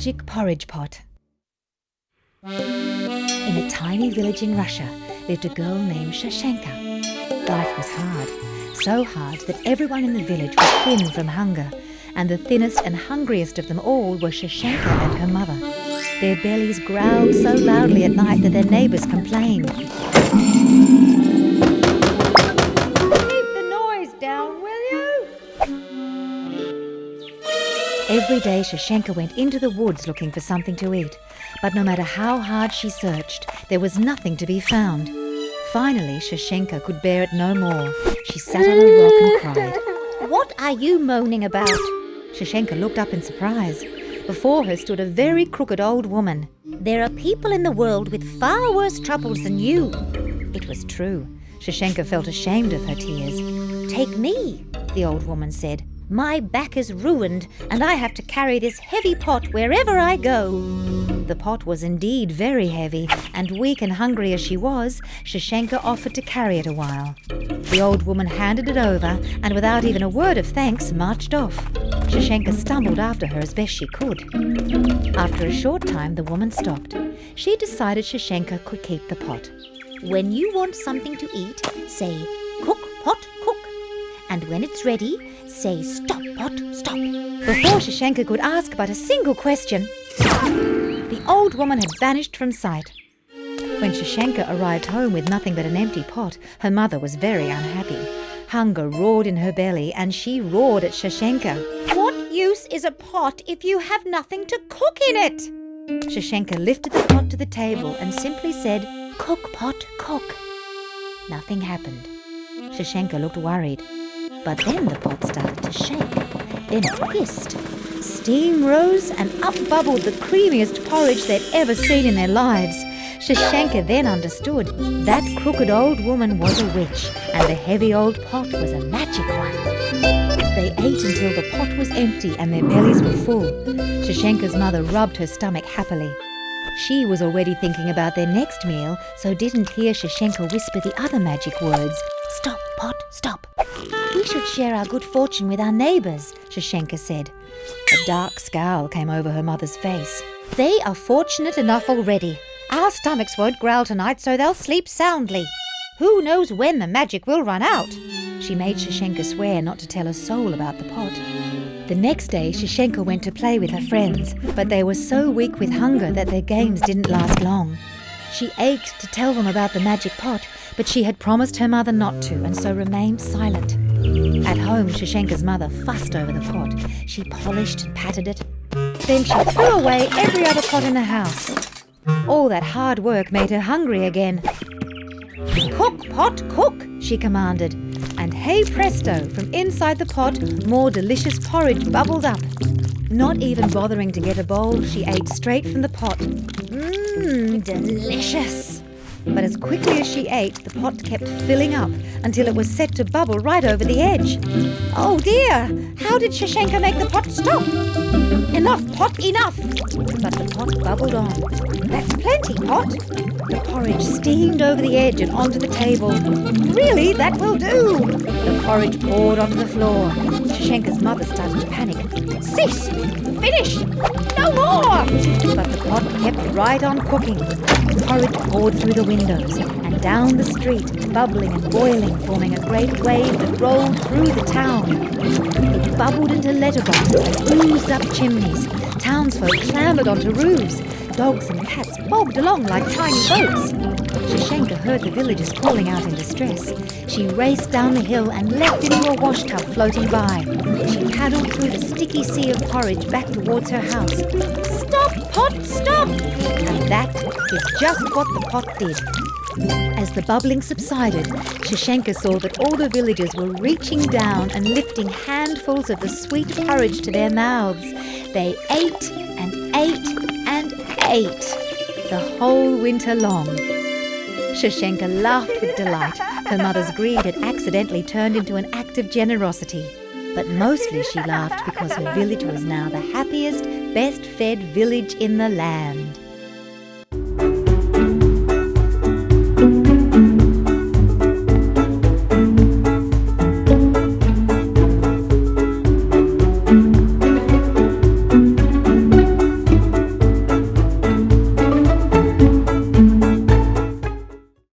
magic porridge pot. In a tiny village in Russia lived a girl named Shashenka. Life was hard, so hard that everyone in the village was thin from hunger, and the thinnest and hungriest of them all were Shashenka and her mother. Their bellies growled so loudly at night that their neighbours complained. "Keep the noise down, will you?" Every day Shashenka went into the woods looking for something to eat, but no matter how hard she searched, there was nothing to be found. Finally, Shashenka could bear it no more. She sat on a rock and cried. "What are you moaning about?" Shashenka looked up in surprise. Before her stood a very crooked old woman. "There are people in the world with far worse troubles than you." It was true. Shashenka felt ashamed of her tears. "Take me," the old woman said. "My back is ruined, and I have to carry this heavy pot wherever I go." The pot was indeed very heavy, and weak and hungry as she was, Shashenka offered to carry it a while. The old woman handed it over, and without even a word of thanks, marched off. Shashenka stumbled after her as best she could. After a short time, the woman stopped. She decided Shashenka could keep the pot. "When you want something to eat, say, 'Cook, pot, cook.' And when it's ready, say, 'Stop, pot, stop.'" Before Shashenka could ask but a single question, the old woman had vanished from sight. When Shashenka arrived home with nothing but an empty pot, her mother was very unhappy. Hunger roared in her belly, and she roared at Shashenka. "What use is a pot if you have nothing to cook in it?" Shashenka lifted the pot to the table and simply said, "Cook, pot, cook." Nothing happened. Shashenka looked worried. But then the pot started to shake. Then it hissed. Steam rose and up bubbled the creamiest porridge they'd ever seen in their lives. Shashenka then understood. That crooked old woman was a witch, and the heavy old pot was a magic one. They ate until the pot was empty and their bellies were full. Shashenka's mother rubbed her stomach happily. She was already thinking about their next meal, so didn't hear Shashenka whisper the other magic words. "Stop, pot, stop. We should share our good fortune with our neighbours," Shashenka said. A dark scowl came over her mother's face. "They are fortunate enough already. Our stomachs won't growl tonight, so they'll sleep soundly. Who knows when the magic will run out?" She made Shashenka swear not to tell a soul about the pot. The next day, Shashenka went to play with her friends, but they were so weak with hunger that their games didn't last long. She ached to tell them about the magic pot, but she had promised her mother not to, and so remained silent. At home, Shashenka's mother fussed over the pot. She polished and patted it. Then she threw away every other pot in the house. All that hard work made her hungry again. "Cook, pot, cook," she commanded. And hey presto, from inside the pot, more delicious porridge bubbled up. Not even bothering to get a bowl, she ate straight from the pot. Delicious! But as quickly as she ate, the pot kept filling up until it was set to bubble right over the edge. "Oh dear! How did Shashenka make the pot stop?" "Enough, pot, enough!" But the pot bubbled on. "That's plenty, pot!" The porridge steamed over the edge and onto the table. "Really, that will do!" The porridge poured onto the floor. Shashenka's mother started to panic. "Cease! Finish! No more!" But the pot kept right on cooking. Porridge poured through the windows and down the street, bubbling and boiling, forming a great wave that rolled through the town. It bubbled into letterboxes and oozed up chimneys. Townsfolk clambered onto roofs. Dogs and cats bobbed along like tiny boats. Shashenka heard the villagers calling out in distress. She raced down the hill and leapt into a wash tub floating by. She paddled through the sticky sea of porridge back towards her house. "Stop, pot, stop!" And that is just what the pot did. As the bubbling subsided, Shashenka saw that all the villagers were reaching down and lifting handfuls of the sweet porridge to their mouths. They ate and ate and ate the whole winter long. Shashenka laughed with delight. Her mother's greed had accidentally turned into an act of generosity. But mostly she laughed because her village was now the happiest, best-fed village in the land.